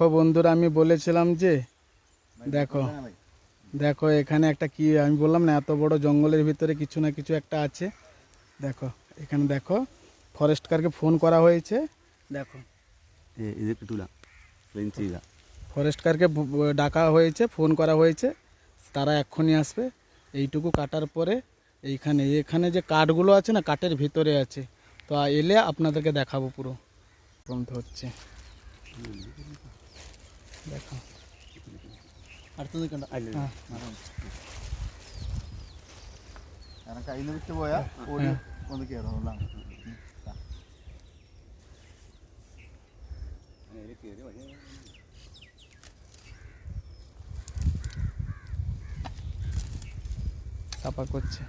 দেখো বন্ধুরা, আমি বলেছিলাম যে দেখো দেখো এখানে একটা কি, আমি বললাম না এত বড় জঙ্গলের ভিতরে কিছু না কিছু একটা আছে। দেখো এখানে দেখো, ফরেস্ট কারকে ফোন করা হয়েছে। দেখো ফরেস্ট কারকে ডাকা হয়েছে, ফোন করা হয়েছে, তারা এক্ষুনি আসবে। এইটুকু কাটার পরে এইখানে এখানে যে কাঠগুলো আছে না, কাঠের ভিতরে আছে, তো এলে আপনাদেরকে দেখাবো পুরো কম ধরছে। দেখো കയ്യിൽ വിട്ട് പോയാൽ ഓടി ഒന്ന് കയറും. চাপা করছে।